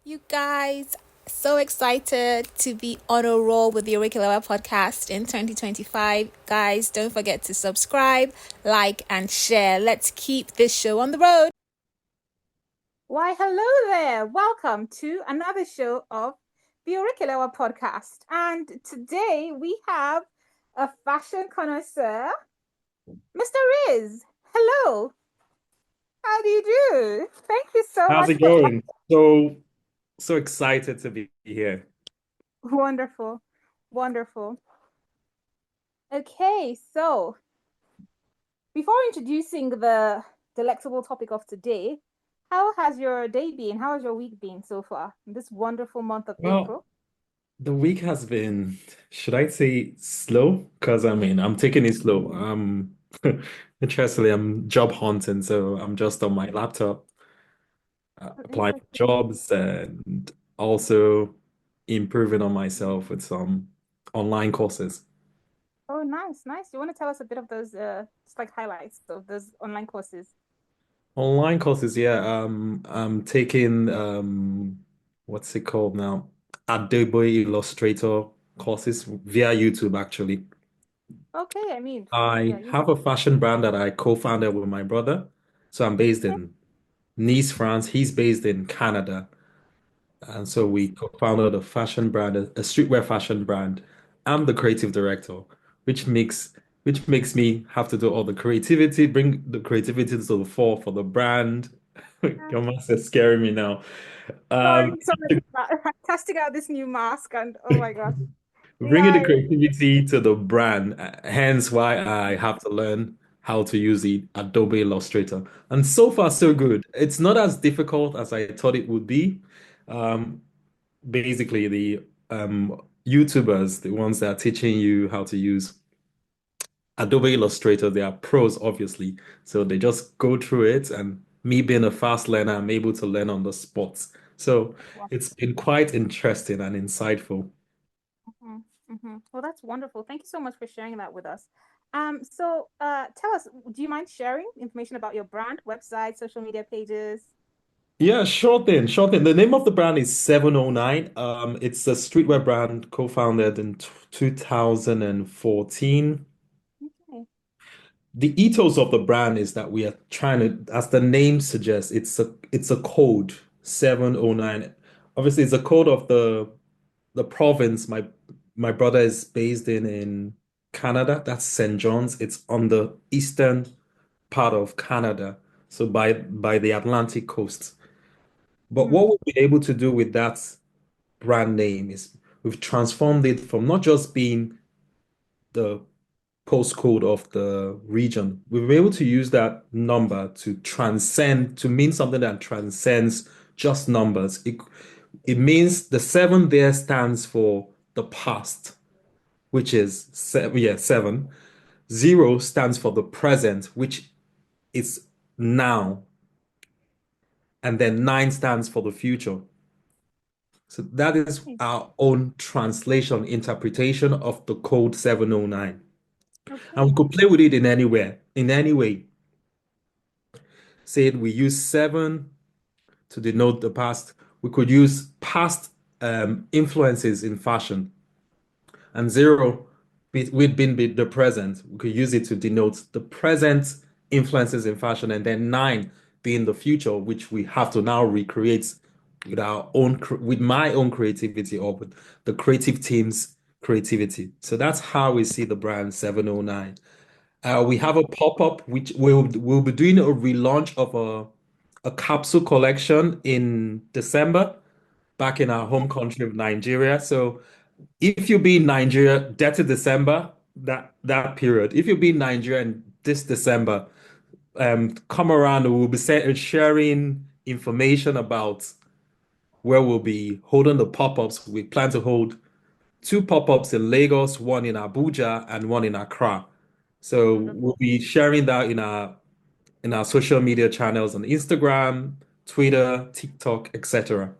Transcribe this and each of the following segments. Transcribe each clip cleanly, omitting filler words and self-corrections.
You guys, so excited to be on a roll with the Orekelewa Podcast in 2025. Guys, don't forget to subscribe, like, and share. Let's keep this show on the road. Why, hello there. Welcome to another show of the Orekelewa Podcast. And today we have a fashion connoisseur, Mr. Riz. Hello. How do you do? Thank you so How's much it for going? So excited to be here. wonderful. Wonderful. Okay, so before introducing the delectable topic of today, how has your day been? How has your week been so far in this wonderful month of Well, April? the week has been, should I say slow? Because I'm taking it slow. Interestingly, I'm job hunting, so I'm just on my laptop, Oh, applying for interesting. jobs and also improving on myself with some online courses. Oh, nice, nice. You want to tell us a bit of those, just like highlights of those online courses? Online courses, yeah. I'm taking what's it called now? Adobe Illustrator courses via YouTube, actually. Okay, I mean, yeah, I you. have a fashion brand that I co-founded with my brother. So I'm based Okay. in Nice, France. He's based in Canada. And so we co-founded a fashion brand, a streetwear fashion brand. I'm the creative director, which makes which makes me have to do all the creativity, bring the creativity to the fore for the brand. Your mask is scaring me now. Sorry, Um, sorry. I'm testing out this new mask, and oh my gosh, Bringing the yeah. creativity to the brand, hence why I have to learn how to use the Adobe Illustrator. And so far, so good. It's not as difficult as I thought it would be. Um, Basically, the YouTubers, the ones that are teaching you how to use Adobe Illustrator, they are pros, obviously. So they just go through it, and me being a fast learner, I'm able to learn on the spot. So Well, it's been quite interesting and insightful. Well, that's wonderful. Thank you so much for sharing that with us. Tell us, do you mind sharing information about your brand, website, social media pages? Yeah, sure thing, sure thing. The name of the brand is 709. It's a streetwear brand co-founded in 2014. Okay. The ethos of the brand is that we are trying to, as the name suggests, it's a code 709. Obviously, it's a code of the province my brother is based in Canada. That's St. John's. It's on the eastern part of Canada, so by the Atlantic coast. But Mm, what we've been able to do with that brand name is we've transformed it from not just being the postcode of the region. We were able to use that number to transcend, to mean something that transcends just numbers. It means the seven there stands for the past, which is seven, yeah, seven. Zero stands for the present, which is now. And then nine stands for the future. So that is okay. our own translation, interpretation of the code 709. And we Okay. could play with it in anywhere, in any way. Say we use seven to denote the past. We could use past influences in fashion. And zero, with being the present, we could use it to denote the present influences in fashion. And then nine being the future, which we have to now recreate with our own, with my own creativity or with the creative team's creativity. So that's how we see the brand 709. We have a pop-up which we'll be doing a relaunch of a capsule collection in December back in our home country of Nigeria. So if you be in Nigeria, that's in December, that period. If you be in Nigeria in this December, come around and we'll be sharing information about where we'll be holding the pop-ups. We plan to hold two pop-ups in Lagos, one in Abuja and one in Accra. So we'll Wonderful. be sharing that in our social media channels on Instagram, Twitter, TikTok, etc.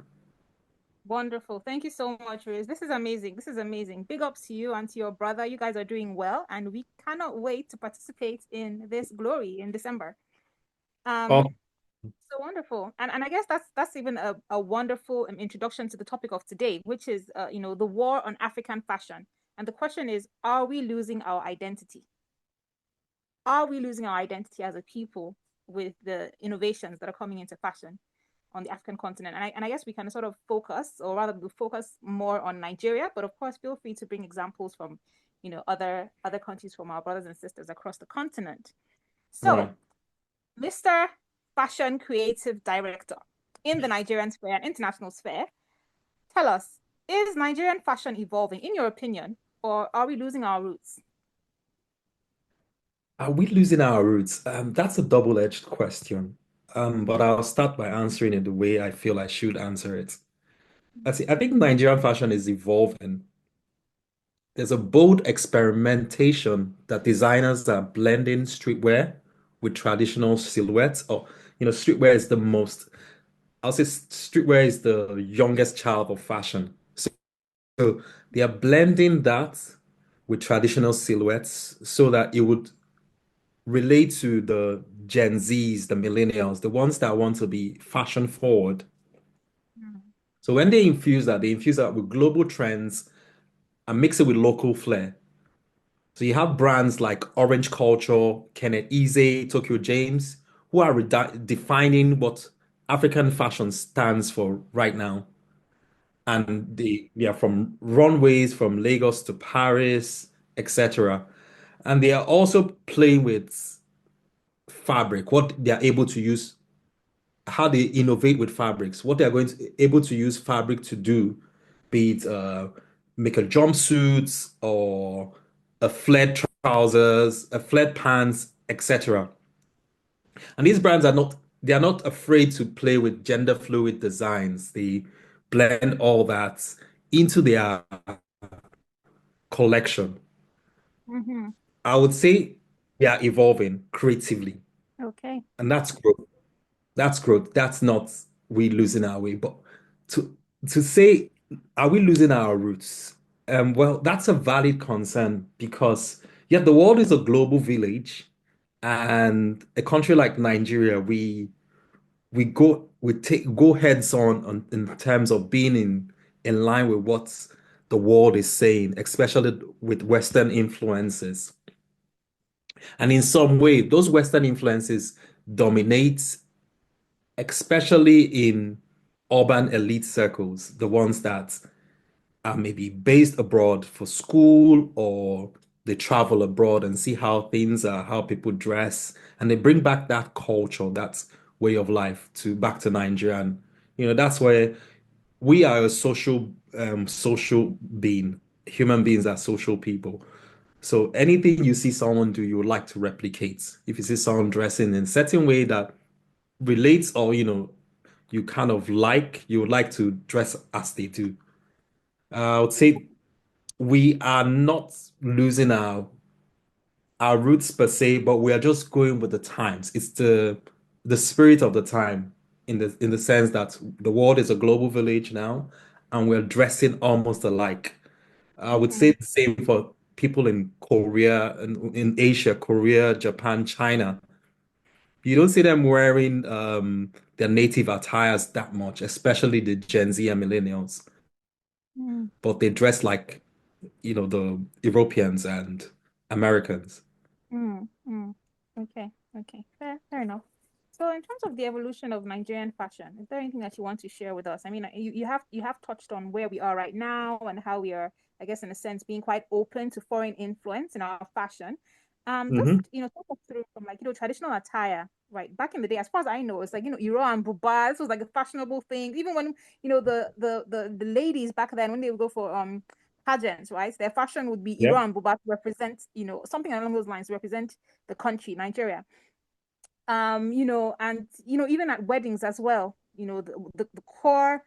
Wonderful. Thank you so much, Riz. This is amazing. This is amazing. Big ups to you and to your brother. You guys are doing well, and we cannot wait to participate in this glory in December. Oh, Um, So wonderful. And I guess that's even a wonderful introduction to the topic of today, which is the war on African fashion. And the question is, are we losing our identity? Are we losing our identity as a people with the innovations that are coming into fashion on the African continent? And I guess we can sort of focus, or rather we focus more on Nigeria, but of course feel free to bring examples from, other countries, from our brothers and sisters across the continent. Right. So, Mr. Fashion Creative Director in the Nigerian sphere and international sphere, tell us, is Nigerian fashion evolving, in your opinion, or are we losing our roots? Are we losing our roots? That's a double-edged question. But I'll start by answering it the way I feel I should answer it. I think Nigerian fashion is evolving. There's a bold experimentation that designers are blending streetwear with traditional silhouettes. Or, streetwear is the most, I'll say streetwear is the youngest child of fashion. So they are blending that with traditional silhouettes so that it would relate to the Gen Zs, the millennials, the ones that want to be fashion forward. Mm, So when they infuse that with global trends and mix it with local flair. So you have brands like Orange Culture, Kenneth Easy, Tokyo James, who are defining what African fashion stands for right now. And they are from runways from Lagos to Paris, etc. And they are also playing with fabric, what they are able to use, how they innovate with fabrics, what they are going to able to use fabric to do, be it make a jumpsuit or a flared trousers, a flared pants, etc. And these brands are not they are not afraid to play with gender fluid designs. They blend all that into their collection. mm-hmm. I would say they are evolving creatively, Okay. and that's growth. That's growth. That's not we losing our way. But to to say, are we losing our roots? Well, that's a valid concern because yeah, the world is a global village, and a country like Nigeria, we go heads on in terms of being in line with what the world is saying, especially with Western influences. And in some way, those Western influences dominate, especially in urban elite circles, the ones that are maybe based abroad for school or they travel abroad and see how things are, how people dress, and they bring back that culture, that way of life to back to Nigeria. And that's where we are a social being. Human beings are social people. So anything you see someone do, you would like to replicate. If you see someone dressing in a certain way that relates or you kind of you would like to dress as they do. I would say we are not losing our roots per se, but we are just going with the times. It's the spirit of the time in the sense that the world is a global village now, and we're dressing almost alike. I would Mm-hmm. say the same for people in Korea and in Asia, Korea, Japan, China. You don't see them wearing their native attires that much, especially the Gen Z and millennials. But they dress like, the Europeans and Americans. Mm, mm. Okay, okay, fair enough. So, in terms of the evolution of Nigerian fashion, is there anything that you want to share with us? I mean, you have touched on where we are right now and how we are, I guess, in a sense, being quite open to foreign influence in our fashion. Just Hmm. talk us through from like traditional attire, right? Back in the day, as far as I know, it's like Iro and Buba. This was like a fashionable thing. Even when the ladies back then when they would go for pageants, right? Their fashion would be Iro Yep. and Buba to represent, something along those lines, represent the country, Nigeria. And even at weddings as well, the core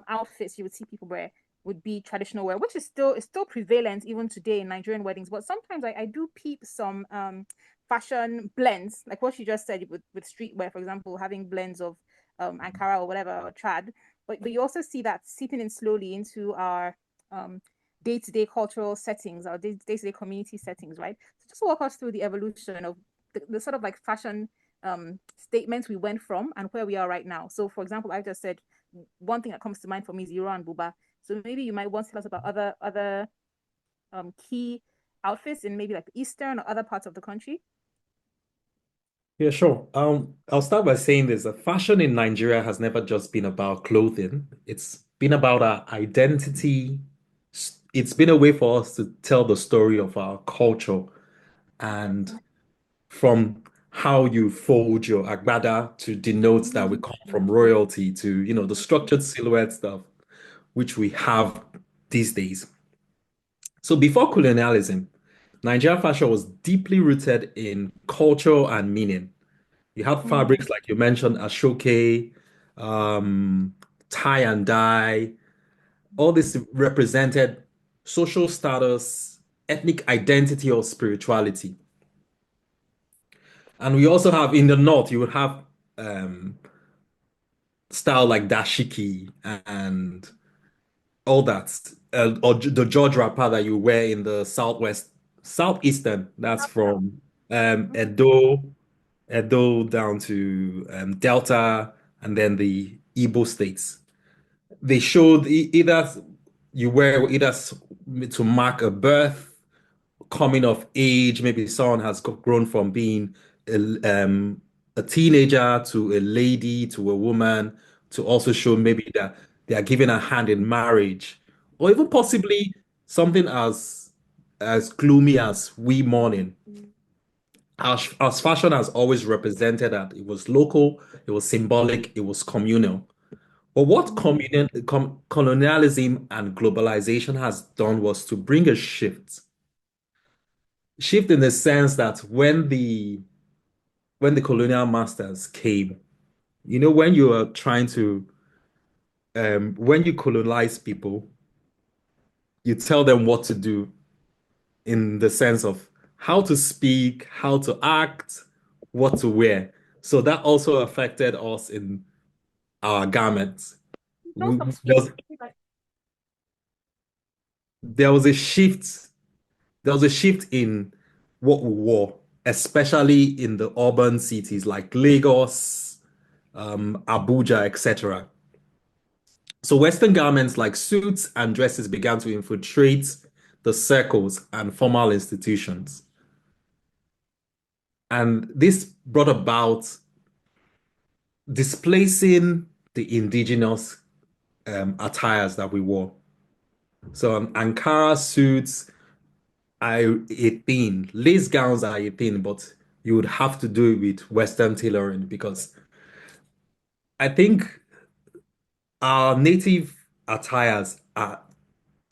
outfits you would see people wear would be traditional wear, which is still prevalent even today in Nigerian weddings. But sometimes I do peep some fashion blends, like what you just said with streetwear, for example, having blends of Ankara or whatever or trad. But you also see that seeping in slowly into our um day-to-day cultural settings, our day-to-day community settings, right? So just walk us through the evolution of the sort of like fashion statements we went from and where we are right now. So, for example, I just said one thing that comes to mind for me is Iran Buba. So maybe you might want to tell us about other key outfits in maybe like the eastern or other parts of the country. Yeah, sure. I'll start by saying this, that fashion in Nigeria has never just been about clothing. It's been about our identity. It's been a way for us to tell the story of our culture. And from how you fold your agbada to denote that we come from royalty to, the structured silhouette stuff, which we have these days. So before colonialism, Nigerian fashion was deeply rooted in culture and meaning. You had Mm, fabrics like you mentioned, ashoke, um, tie and dye. All this represented social status, ethnic identity, or spirituality. And we also have in the north, you would have um, style like dashiki and all that, or the George wrapper that you wear in the southeastern. That's from Edo down to Delta, and then the Igbo states. They showed either you wear either to mark a birth, coming of age. Maybe someone has grown from being a teenager to a lady to a woman, to also show maybe that they are giving a hand in marriage, or even possibly something as gloomy as we mourning. As fashion has always represented that it was local, it was symbolic, it was communal. But what colonialism and globalization has done was to bring a shift in the sense that when the colonial masters came, when you are trying to when you colonize people, you tell them what to do in the sense of how to speak, how to act, what to wear. So that also affected us in our garments. know We, some there was, specific like there was a shift. There was a shift in what we wore, especially in the urban cities like Lagos, Abuja, etc. So Western garments like suits and dresses began to infiltrate the circles and formal institutions. And this brought about displacing the indigenous attires that we wore. So Ankara suits are a thing, lace gowns are a thing, but you would have to do it with Western tailoring because I think our native attires are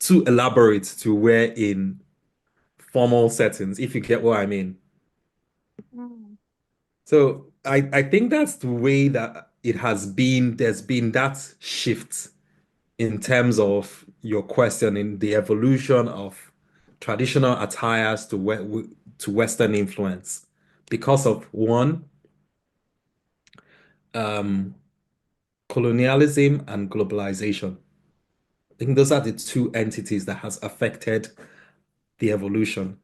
too elaborate to wear in formal settings, if you get what I mean. mm, So I think that's the way that it has been. There's been that shift in terms of your question in the evolution of traditional attires to Western influence because of one, um, colonialism and globalization. I think those are the two entities that has affected the evolution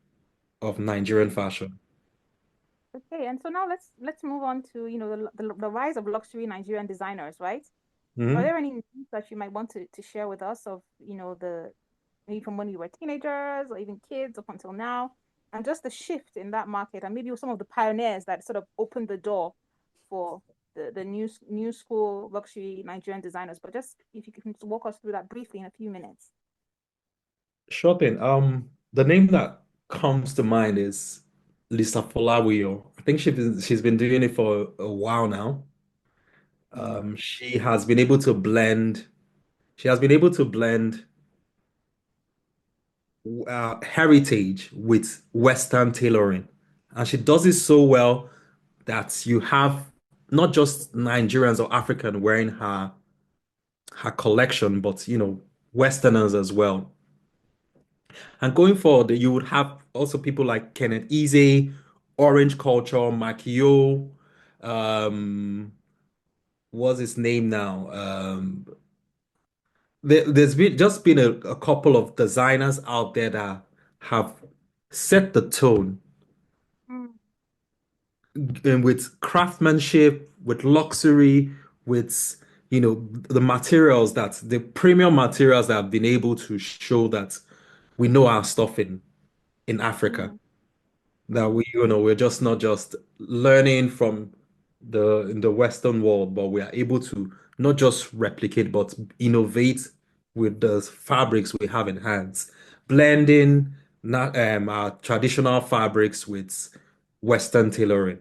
of Nigerian fashion. okay. And so now let's move on to the rise of luxury Nigerian designers, right? Are Mhm. there any names that you might want to share with us of the maybe from when you were teenagers or even kids up until now, and just the shift in that market, and maybe some of the pioneers that sort of opened the door for the new school luxury Nigerian designers. But just if you can just walk us through that briefly in a few minutes. Sure thing. The name that comes to mind is Lisa Folawiyo. I think she's been doing it for a while now. Mm, She has been able to blend. She has been able to blend heritage with Western tailoring, and she does it so well that you have not just Nigerians or African wearing her collection, but Westerners as well. And going forward, you would have also people like Kenneth Eze, Orange Culture, Makio, um, what's his name now? There's been a couple of designers out there that have set the tone. mm, with craftsmanship, with luxury, with the materials that the premium materials that have been able to show that we know our stuff in Africa. Mm, That mm. we're just not just learning from the in the Western world, but we are able to not just replicate but innovate with the fabrics we have in hands, blending our traditional fabrics with Western tailoring.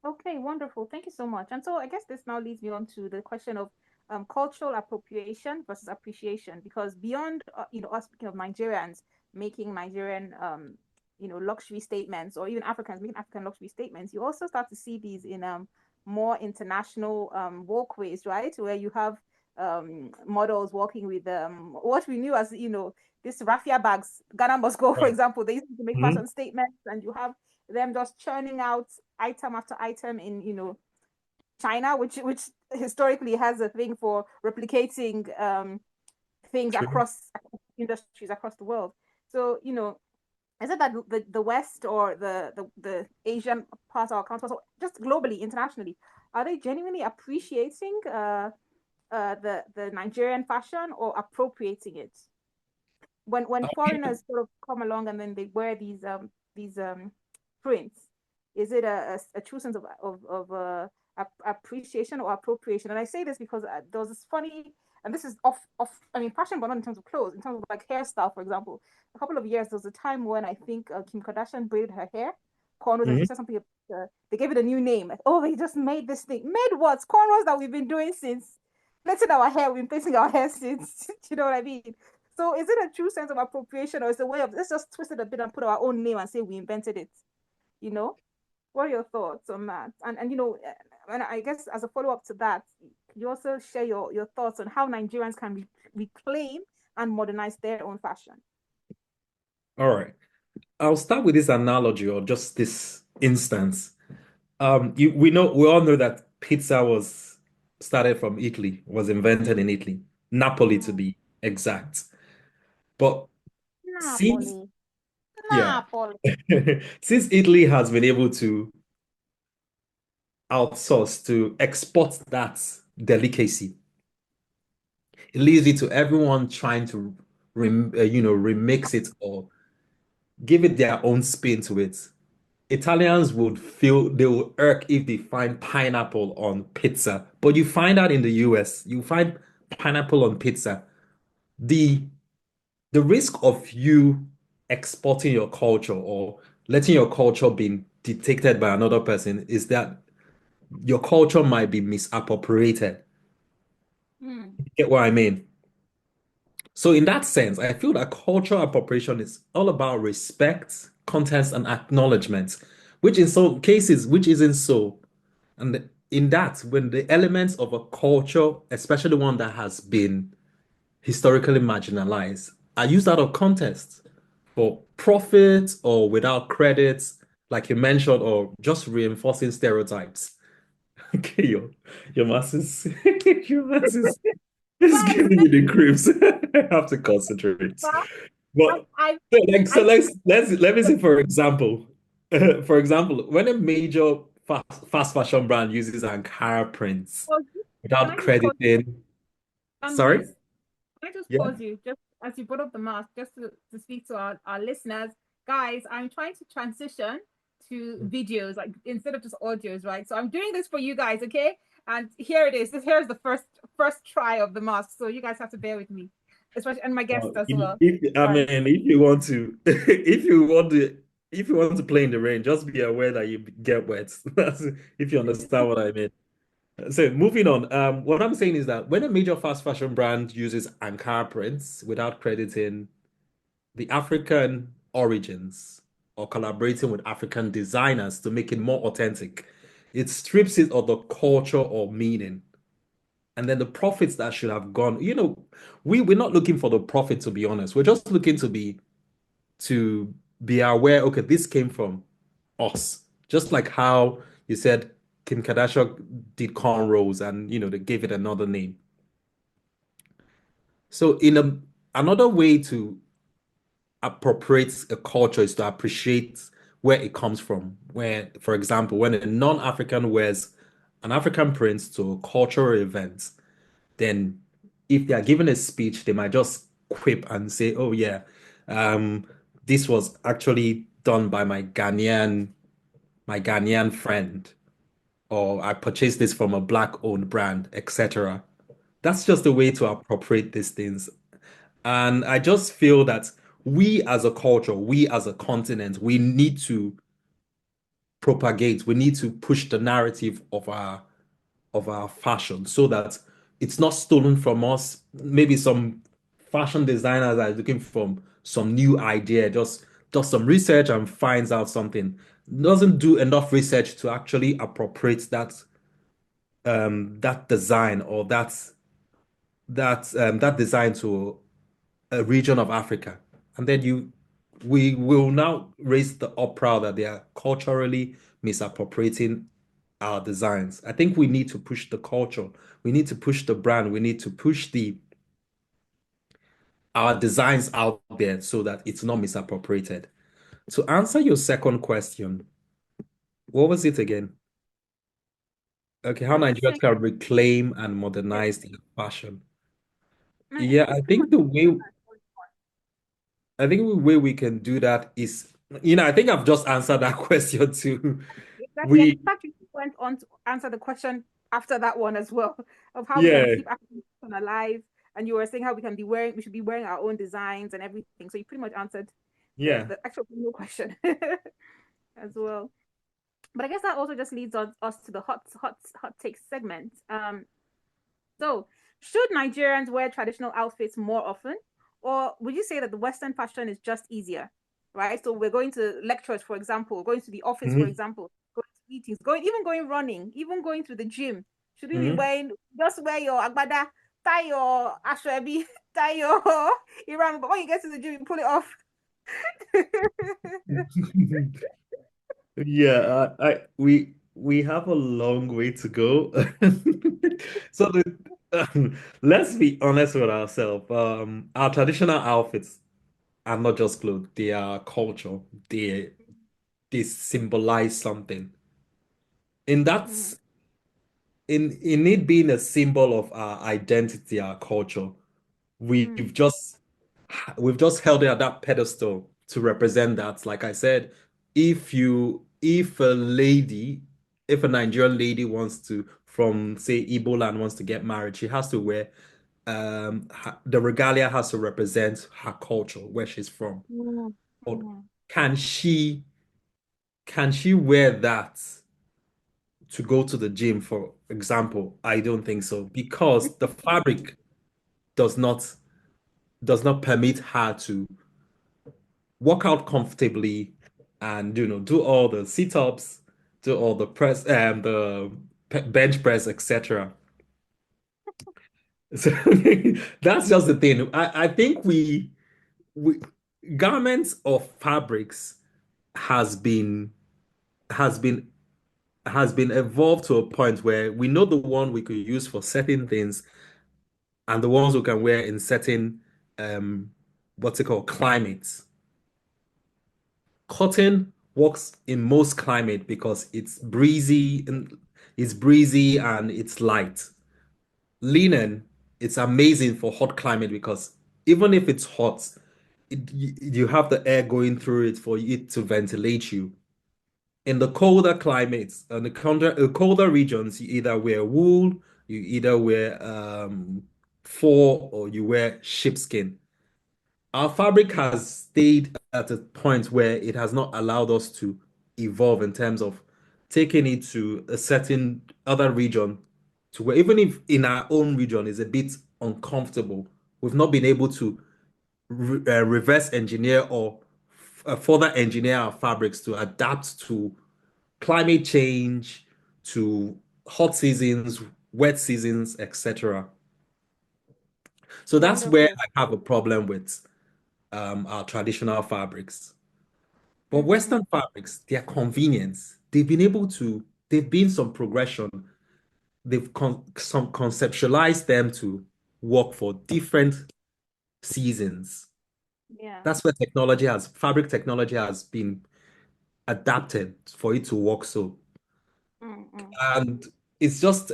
Okay, wonderful. Thank you so much. And so I guess this now leads me on to the question of cultural appropriation versus appreciation, because beyond us speaking of Nigerians making Nigerian luxury statements, or even Africans making African luxury statements, you also start to see these in more international walkways, right? Where you have models walking with what we knew as this raffia bags. Ghana must go, for Right. example. They used to make Mhm. fashion statements, and you have them just churning out item after item in China, which historically has a thing for replicating things True. across industries across the world. So is it that the West, or the Asian part of our counterparts, or just globally, internationally, are they genuinely appreciating the Nigerian fashion, or appropriating it? When foreigners sort of come along and then they wear these prints, is it a true sense of appreciation or appropriation? And I say this because there was this funny, and this is off I mean fashion, but not in terms of clothes, in terms of like hairstyle, for example. A couple of years there was a time when I think Kim Kardashian braided her hair cornrows, and she Mhm. said something they gave it a new name, like, oh, they just made this thing. Made what? Cornrows that we've been doing since plaiting our hair, we've been plaiting our hair since. You know what I mean? So is it a true sense of appropriation, or is it a way of let's just twist it a bit and put our own name and say we invented it? You know, what are your thoughts on that? And and I guess as a follow up to that, you also share your thoughts on how Nigerians can reclaim and modernize their own fashion. All right. I'll start with this analogy or just this instance. We all know that pizza was started from Italy, was invented in Italy, Napoli to Mm. be exact. But since Napoli, yeah, Napoli. since Italy has been able to outsource to export that delicacy, it leaves it to everyone trying to remix it or give it their own spin to it. Italians would feel they will irk if they find pineapple on pizza. But you find out in the US, you find pineapple on pizza. The the risk of you exporting your culture or letting your culture be dictated by another person is that your culture might be misappropriated. Mm. Get what I mean? So in that sense, I feel that cultural appropriation is all about respect, context, and acknowledgement, which in some cases, which isn't so. And in that, when the elements of a culture, especially one that has been historically marginalized, are used out of context for profit or without credit, like you mentioned, or just reinforcing stereotypes. Okay, your masses, your masses is Guys, giving me the creeps. I have to concentrate. I, But I, so I let me say for example, for example, when a major fast fashion brand uses Ankara prints pause you. Can without I just pause you, crediting, sorry, Moise? Can I just yeah, pause you, just as you brought up the mask, just to speak to our listeners? Guys, I'm trying to transition to videos, like instead of just audios, right? So I'm doing this for you guys, okay? And here it is. Here's the first try of the mask. So you guys have to bear with me, especially, and my guests as well. I Right. mean, if you want to, if you want to play in the rain, just be aware that you get wet. That's if you understand what I mean. So moving on, what I'm saying is that when a major fast fashion brand uses Ankara prints without crediting the African origins or collaborating with African designers to make it more authentic, it strips it of the culture or meaning. And then the profits that should have gone, we're not looking for the profit, to be honest. We're just looking to be aware, okay, this came from us. Just like how you said Kim Kardashian did cornrows and they gave it another name. So another way to appropriate a culture is to appreciate where it comes from. Where, for example, when a non-African wears an African print to a cultural event, then if they are given a speech, they might just quip and say, "Oh yeah, um, this was actually done by my Ghanaian friend," or "I purchased this from a black-owned brand," etc. That's just a way to appropriate these things. And I just feel that we as a culture, we as a continent, we need to propagate, we need to push the narrative of our fashion so that it's not stolen from us. Maybe some fashion designers are looking for some new idea, just does some research and finds out something. Doesn't do enough research to actually appropriate that design or that design to a region of Africa. And then we will now raise the uproar that they are culturally misappropriating our designs. I think we need to push the culture. We need to push the brand. We need to push the our designs out there so that it's not misappropriated. To answer your second question, what was it again? Okay, how I just Nigerians saying, can reclaim and yeah, modernize their fashion. I Yeah, think pretty much I think the way we can do that is, I think I've just answered that question too. exactly. And in We, fact, you went on to answer the question after that one as well of how we can yeah, keep African alive. And you were saying how we should be wearing our own designs and everything. So you pretty much answered yeah. the actual real question as well. But I guess that also just leads us to the hot take segment. So should Nigerians wear traditional outfits more often, or would you say that the Western fashion is just easier? Right. So we're going to lectures, for example, going to the office, for Mhm, example, going to meetings, going running, even going to the gym. Should we be mhm. wearing just wear your agbada, tie your ashwabi, tie your Iran, but when you get to the gym, you pull it off. Yeah, we have a long way to go. So let's be honest with ourselves. Our traditional outfits are not just clothes; they are culture. They symbolize something. In Mm, that's in it being a symbol of our identity, our culture, mm, we've just we've just held it at that pedestal to represent that. Like I said, if a Nigerian lady wants to, from say Igbo land, wants to get married, she has to wear the regalia has to represent her culture, where she's from. mm, But mm, can she can she wear that to go to the gym, for example? I don't think so, because the fabric does not permit her to work out comfortably and do all the sit-ups, do all the press and the bench press, etc. So that's just the thing. I think we garments or fabrics has been has been has been evolved to a point where we know the one we could use for certain things and the ones we can wear in certain um what's it called climates. Cotton works in most climate because it's breezy and it's light. Linen, it's amazing for hot climate because even if it's hot, you have the air going through it for it to ventilate you. In the colder climates, in the colder regions, you either wear wool, you either wear fur, or you wear sheepskin. Our fabric has stayed at a point where it has not allowed us to evolve in terms of taking it to a certain other region to where even if in our own region is a bit uncomfortable, we've not been able to reverse engineer or further engineer our fabrics to adapt to climate change, to hot seasons, wet seasons, etc. So that's where wonderful. I have a problem with our traditional fabrics. But Mm-hmm. Western fabrics, their convenience, they've been some progression. Some conceptualized them to work for different seasons. Yeah. That's where fabric technology adapted for it to work so. Mm-mm. And it's just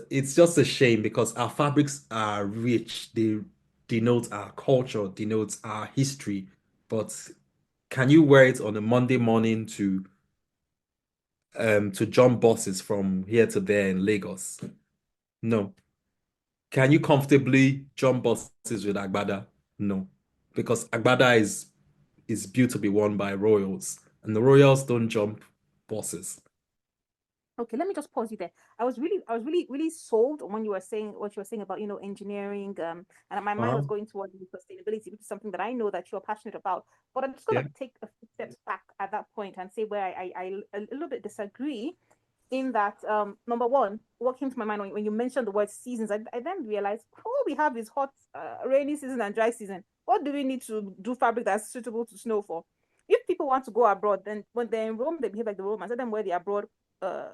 a shame because our fabrics are rich. They denote our culture, denotes our history. But can you wear it on a Monday morning to jump buses from here to there in Lagos? No. Can you comfortably jump buses with Agbada? No. Because Agbada is built to be worn by royals, and the royals don't jump buses. Okay, let me just pause you there. I was really sold when you were saying what you were saying about, engineering, and my mind was Uh-huh. going towards the sustainability, which is something that I know that you're passionate about. But I'm just Yeah. gonna take a few steps back at that point and say where I a little bit disagree in that number one, what came to my mind when you mentioned the word seasons, I then realized all we have is hot, rainy season and dry season. What do we need to do fabric that's suitable to snow for? If people want to go abroad, then when they're in Rome, they behave like the Romans. Let them wear the abroad uh,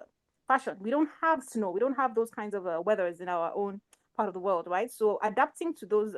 fashion. We don't have snow. We don't have those kinds of weathers in our own part of the world, right? So adapting to those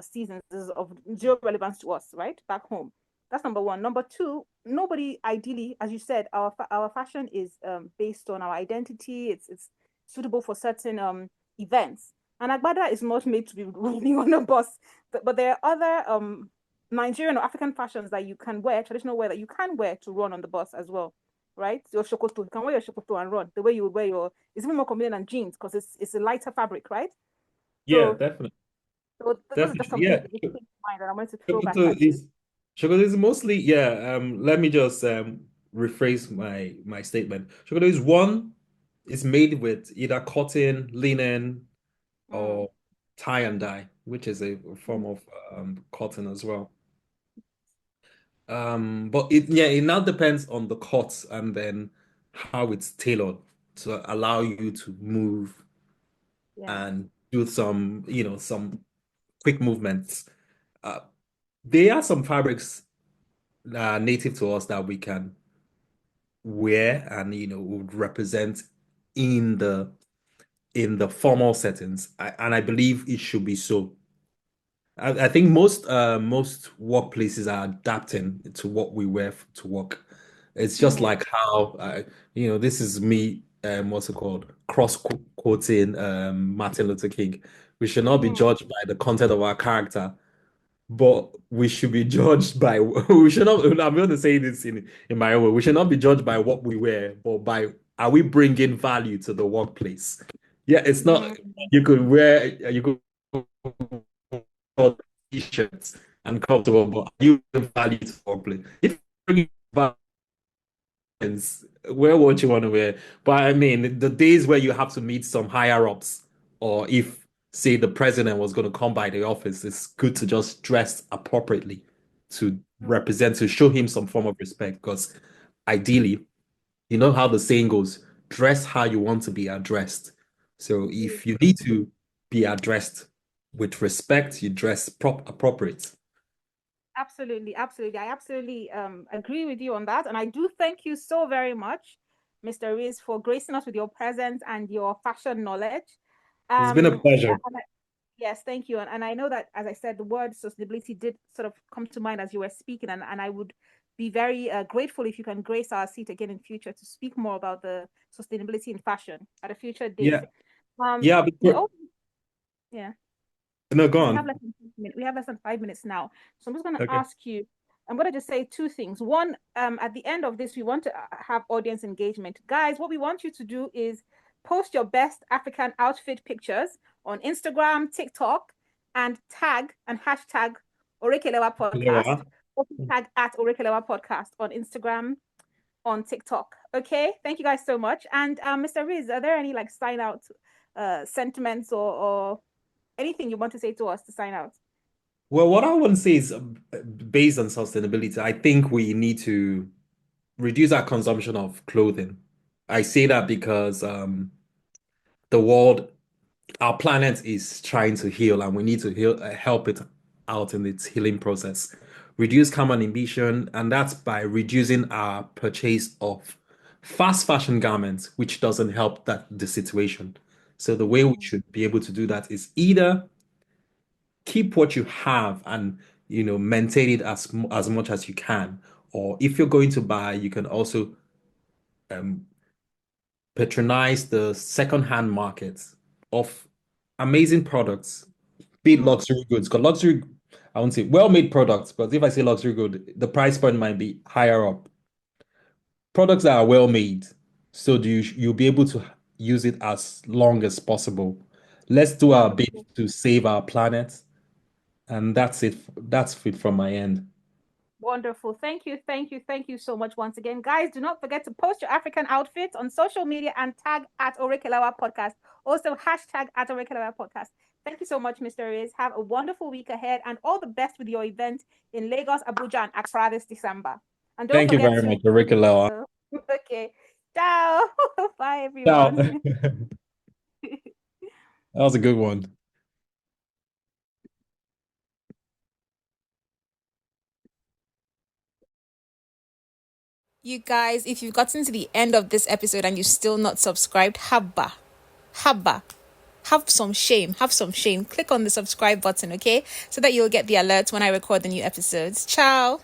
seasons is of zero relevance to us, right? Back home. That's number one. Number two, nobody ideally, as you said, our fashion is based on our identity. It's suitable for certain events. And Agbada is not made to be riding on a bus, but there are other Nigerian or African fashions that you can wear, traditional wear that you can wear to run on the bus as well, right? Your shokoto, you can wear your shokoto and run the way you would wear your. It's even more convenient than jeans because it's a lighter fabric, right? Yeah, So definitely. those are just Definitely. some things Yeah. that just came to mind that I wanted to throw back Chocolate at you. is chocolate is mostly, yeah. Let me just rephrase my statement. Chocolate is one is made with either cotton, linen, Mm, or tie and dye, which is a form mm, of cotton as well. But it now depends on the cut and then how it's tailored to allow you to move yeah. and do some quick movements. Uh, there are some fabrics native to us that we can wear and would represent in the formal settings. And I believe it should be so. I think most workplaces are adapting to what we wear to work. It's just Mm, like how this is me, what's it called? Quoting Martin Luther King. We should not be mm, judged by the content of our character, but we should be judged by we should not. I'm going to say this in my own way. We should not be judged by what we wear, but by are we bringing value to the workplace? Yeah, it's not. mm. You could wear t-shirts and comfortable, but are you bringing value to the workplace? If you're bringing value, wear what you want to wear. But I mean, the days where you have to meet some higher ups, or if, say, the president was going to come by the office, it's good to just dress appropriately to represent, to show him some form of respect. Because ideally, you know how the saying goes, dress how you want to be addressed. So if you need to be addressed with respect, you dress appropriate. Absolutely, absolutely. I absolutely agree with you on that. And I do thank you so very much, Mr. Riz, for gracing us with your presence and your fashion knowledge. It's been a pleasure. And yes, thank you. And I know that, as I said, the word sustainability did sort of come to mind as you were speaking. And I would be very grateful if you can grace our seat again in future to speak more about the sustainability in fashion at a future date. Yeah. Yeah, We but all, yeah. no, go We have on. less than 5 minutes. We have less than 5 minutes now. So I'm just going to Okay. ask you. I'm going to just say two things. One, at the end of this, we want to have audience engagement, guys. What we want you to do is post your best African outfit pictures on Instagram, TikTok, and tag and hashtag Orekelewa Podcast. Lewa. Also tag at Orekelewa Podcast on Instagram, on TikTok. Okay, thank you guys so much. And Mr. Riz, are there any like sign out sentiments or anything you want to say to us to sign out? Well, what I want to say is based on sustainability, I think we need to reduce our consumption of clothing. I say that because the world, our planet is trying to heal and we need to help it out in its healing process. Reduce carbon emission, and that's by reducing our purchase of fast fashion garments, which doesn't help the situation. So the way we Mm, should be able to do that is either keep what you have and maintain it as much as you can, Or if you're going to buy, you can also patronize the second-hand markets of amazing products, be it luxury goods. Because luxury, I won't say well-made products, but if I say luxury good, the price point might be higher up. Products that are well-made, so you'll be able to use it as long as possible. Let's do our bit Wonderful. to save our planet, and that's it. That's it from my end. Wonderful. Thank you. Thank you. Thank you so much once again. Guys, do not forget to post your African outfits on social media and tag at Orekelewa Podcast. Also, hashtag at Orekelewa Podcast. Thank you so much, Mr. Riz. Have a wonderful week ahead and all the best with your event in Lagos, Abuja, and Accra this December. And don't Thank you forget very to. much, Orekelewa. Okay. Ciao. Bye, Ciao. everyone. That was a good one. You guys, if you've gotten to the end of this episode and you're still not subscribed, habba, habba. Have some shame. Have some shame. Click on the subscribe button, okay? So that you'll get the alerts when I record the new episodes. Ciao.